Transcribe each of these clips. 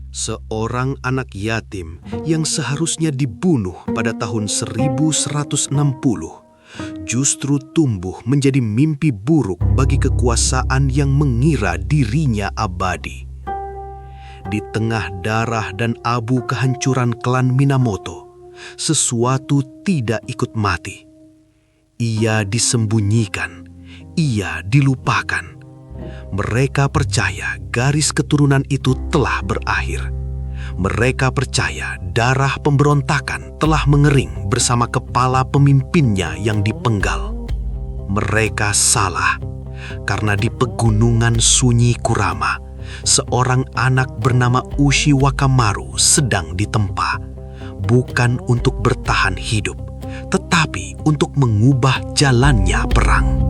Seorang anak yatim yang seharusnya dibunuh pada tahun 1160 justru tumbuh menjadi mimpi buruk bagi kekuasaan yang mengira dirinya abadi. Di tengah darah dan abu kehancuran klan Minamoto, sesuatu tidak ikut mati. Ia disembunyikan, ia dilupakan. Mereka percaya garis keturunan itu telah berakhir. Mereka percaya darah pemberontakan telah mengering bersama kepala pemimpinnya yang dipenggal. Mereka salah, karena di pegunungan sunyi Kurama, seorang anak bernama Ushi Wakamaru sedang ditempa, bukan untuk bertahan hidup, tetapi untuk mengubah jalannya perang.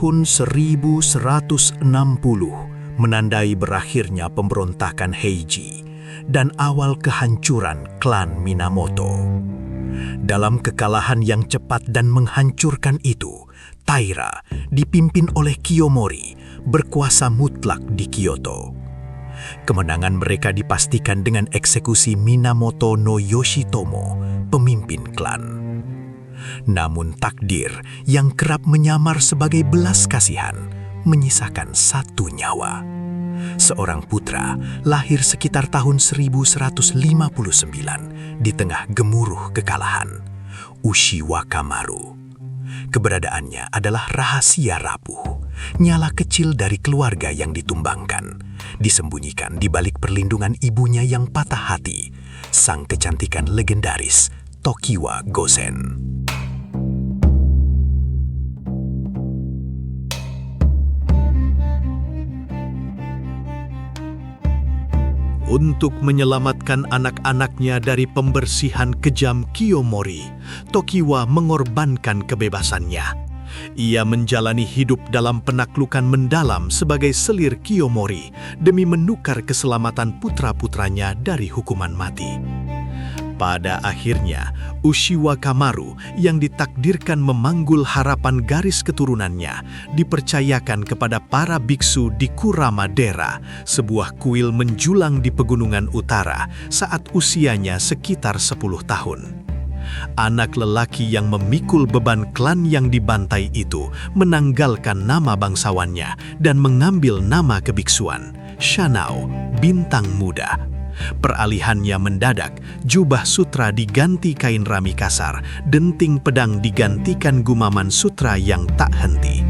Tahun 1160 menandai berakhirnya pemberontakan Heiji dan awal kehancuran klan Minamoto. Dalam kekalahan yang cepat dan menghancurkan itu, Taira, dipimpin oleh Kiyomori, berkuasa mutlak di Kyoto. Kemenangan mereka dipastikan dengan eksekusi Minamoto no Yoshitomo, pemimpin klan. Namun takdir yang kerap menyamar sebagai belas kasihan menyisakan satu nyawa. Seorang putra lahir sekitar tahun 1159 di tengah gemuruh kekalahan, Ushi Wakamaru. Keberadaannya adalah rahasia rapuh, nyala kecil dari keluarga yang ditumbangkan, disembunyikan di balik perlindungan ibunya yang patah hati, sang kecantikan legendaris Tokiwa Gosen. Untuk menyelamatkan anak-anaknya dari pembersihan kejam Kiyomori, Tokiwa mengorbankan kebebasannya. Ia menjalani hidup dalam penaklukan mendalam sebagai selir Kiyomori demi menukar keselamatan putra-putranya dari hukuman mati. Pada akhirnya, Ushi Wakamaru yang ditakdirkan memanggul harapan garis keturunannya dipercayakan kepada para biksu di Kurama Dera, sebuah kuil menjulang di pegunungan utara saat usianya sekitar 10 tahun. Anak lelaki yang memikul beban klan yang dibantai itu menanggalkan nama bangsawannya dan mengambil nama kebiksuan, Shanao, bintang muda. Peralihannya mendadak, jubah sutra diganti kain rami kasar, denting pedang digantikan gumaman sutra yang tak henti.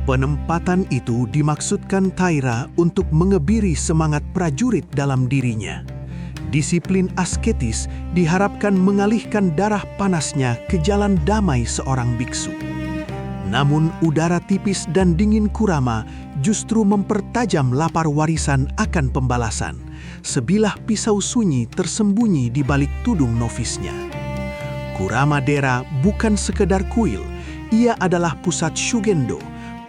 Penempatan itu dimaksudkan Taira untuk mengebiri semangat prajurit dalam dirinya. Disiplin asketis diharapkan mengalihkan darah panasnya ke jalan damai seorang biksu. Namun udara tipis dan dingin Kurama justru mempertajam lapar warisan akan pembalasan. Sebilah pisau sunyi tersembunyi di balik tudung nofisnya. Kurama Dera bukan sekedar kuil, ia adalah pusat Shugendo,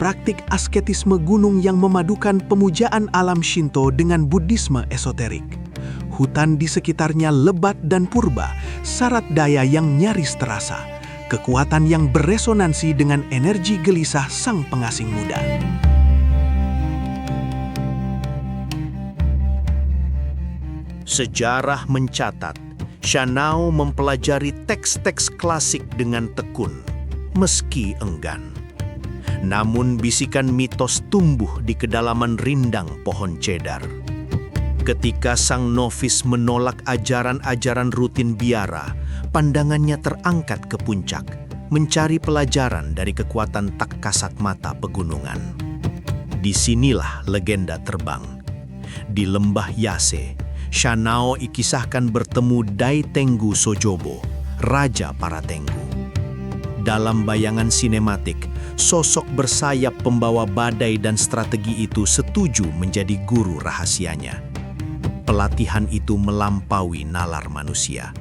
praktik asketisme gunung yang memadukan pemujaan alam Shinto dengan Buddhisme esoterik. Hutan di sekitarnya lebat dan purba, syarat daya yang nyaris terasa, kekuatan yang beresonansi dengan energi gelisah sang pengasing muda. Sejarah mencatat, Shanao mempelajari teks-teks klasik dengan tekun, meski enggan. Namun bisikan mitos tumbuh di kedalaman rindang pohon cedar. Ketika sang novis menolak ajaran-ajaran rutin biara, pandangannya terangkat ke puncak, mencari pelajaran dari kekuatan tak kasat mata pegunungan. Disinilah legenda terbang. Di lembah Yase, Shanao ikisahkan bertemu Dai Tengu Sojobo, raja para Tenggu. Dalam bayangan sinematik, sosok bersayap pembawa badai dan strategi itu setuju menjadi guru rahasianya. Pelatihan itu melampaui nalar manusia.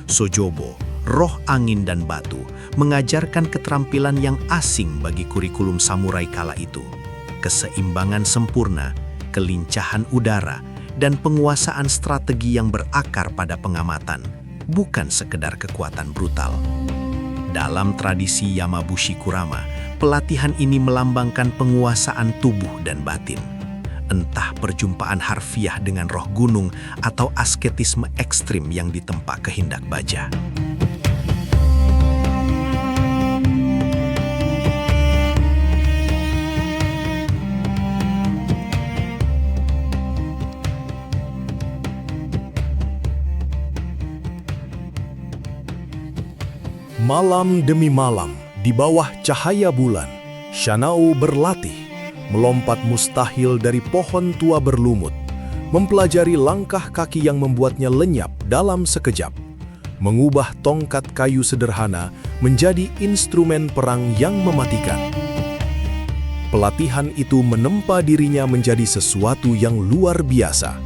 Sojobo, roh angin dan batu, mengajarkan keterampilan yang asing bagi kurikulum samurai kala itu. Keseimbangan sempurna, kelincahan udara, dan penguasaan strategi yang berakar pada pengamatan, bukan sekedar kekuatan brutal. Dalam tradisi Yamabushi Kurama, pelatihan ini melambangkan penguasaan tubuh dan batin. Entah perjumpaan harfiah dengan roh gunung atau asketisme ekstrim yang ditempa kehendak baja. Malam demi malam, di bawah cahaya bulan, Shanao berlatih, melompat mustahil dari pohon tua berlumut, mempelajari langkah kaki yang membuatnya lenyap dalam sekejap, mengubah tongkat kayu sederhana menjadi instrumen perang yang mematikan. Pelatihan itu menempa dirinya menjadi sesuatu yang luar biasa.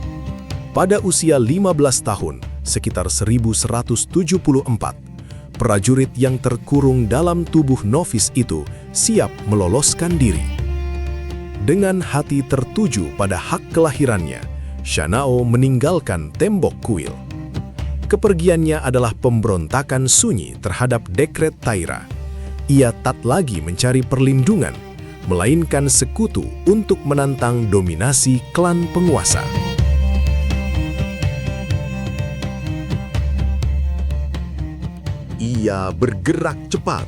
Pada usia 15 tahun, sekitar 1174, prajurit yang terkurung dalam tubuh novis itu siap meloloskan diri. Dengan hati tertuju pada hak kelahirannya, Shanao meninggalkan tembok kuil. Kepergiannya adalah pemberontakan sunyi terhadap dekret Taira. Ia tak lagi mencari perlindungan, melainkan sekutu untuk menantang dominasi klan penguasa. Ia bergerak cepat,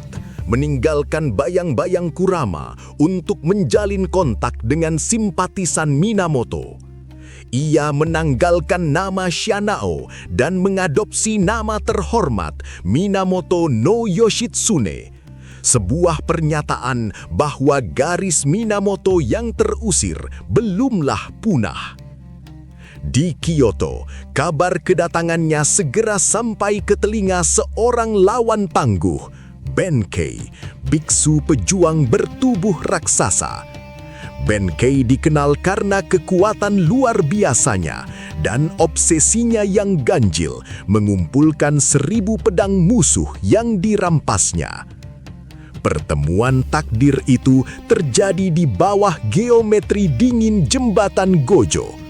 meninggalkan bayang-bayang Kurama untuk menjalin kontak dengan simpatisan Minamoto. Ia menanggalkan nama Shanao dan mengadopsi nama terhormat Minamoto no Yoshitsune. Sebuah pernyataan bahwa garis Minamoto yang terusir belumlah punah. Di Kyoto, kabar kedatangannya segera sampai ke telinga seorang lawan tangguh, Benkei, biksu pejuang bertubuh raksasa. Benkei dikenal karena kekuatan luar biasanya dan obsesinya yang ganjil mengumpulkan 1000 pedang musuh yang dirampasnya. Pertemuan takdir itu terjadi di bawah geometri dingin jembatan Gojo.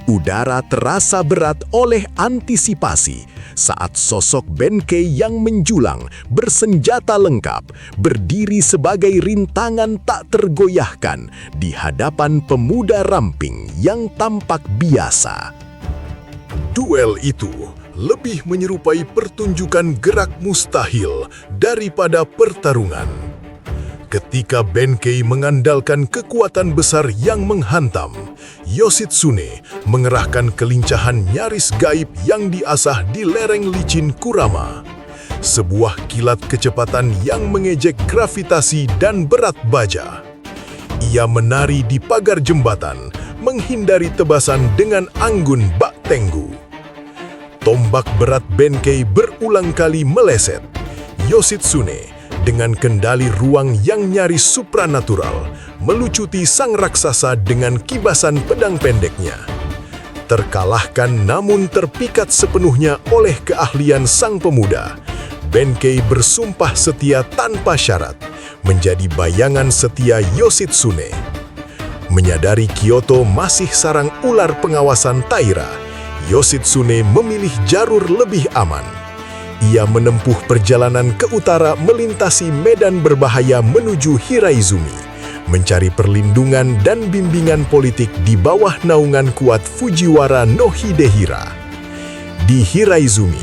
Udara terasa berat oleh antisipasi saat sosok Benkei yang menjulang, bersenjata lengkap, berdiri sebagai rintangan tak tergoyahkan di hadapan pemuda ramping yang tampak biasa. Duel itu lebih menyerupai pertunjukan gerak mustahil daripada pertarungan. Ketika Benkei mengandalkan kekuatan besar yang menghantam, Yoshitsune mengerahkan kelincahan nyaris gaib yang diasah di lereng licin Kurama. Sebuah kilat kecepatan yang mengejek gravitasi dan berat baja. Ia menari di pagar jembatan, menghindari tebasan dengan anggun bak Tengu. Tombak berat Benkei berulang kali meleset. Yoshitsune dengan kendali ruang yang nyaris supranatural, melucuti sang raksasa dengan kibasan pedang pendeknya. Terkalahkan namun terpikat sepenuhnya oleh keahlian sang pemuda, Benkei bersumpah setia tanpa syarat, menjadi bayangan setia Yoshitsune. Menyadari Kyoto masih sarang ular pengawasan Taira, Yoshitsune memilih jalur lebih aman. Ia menempuh perjalanan ke utara melintasi medan berbahaya menuju Hiraizumi, mencari perlindungan dan bimbingan politik di bawah naungan kuat Fujiwara no Hidehira. Di Hiraizumi,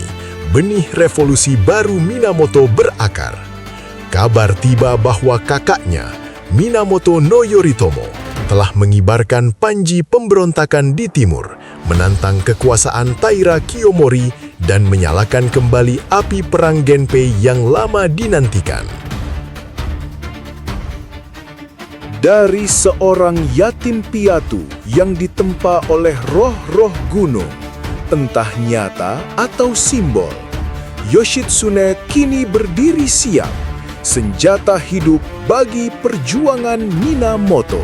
benih revolusi baru Minamoto berakar. Kabar tiba bahwa kakaknya, Minamoto no Yoritomo, telah mengibarkan panji pemberontakan di timur, menantang kekuasaan Taira Kiyomori dan menyalakan kembali api perang Genpei yang lama dinantikan. Dari seorang yatim piatu yang ditempa oleh roh-roh gunung, entah nyata atau simbol, Yoshitsune kini berdiri siap, senjata hidup bagi perjuangan Minamoto.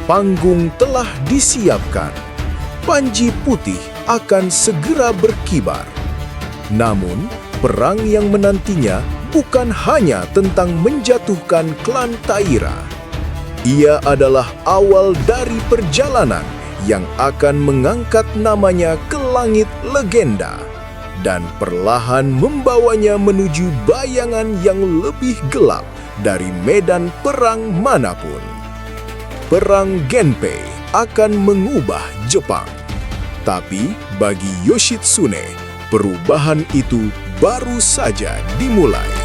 Panggung telah disiapkan. Panji putih akan segera berkibar. Namun, perang yang menantinya bukan hanya tentang menjatuhkan klan Taira. Ia adalah awal dari perjalanan yang akan mengangkat namanya ke langit legenda dan perlahan membawanya menuju bayangan yang lebih gelap dari medan perang manapun. Perang Genpei akan mengubah Jepang. Tapi bagi Yoshitsune, perubahan itu baru saja dimulai.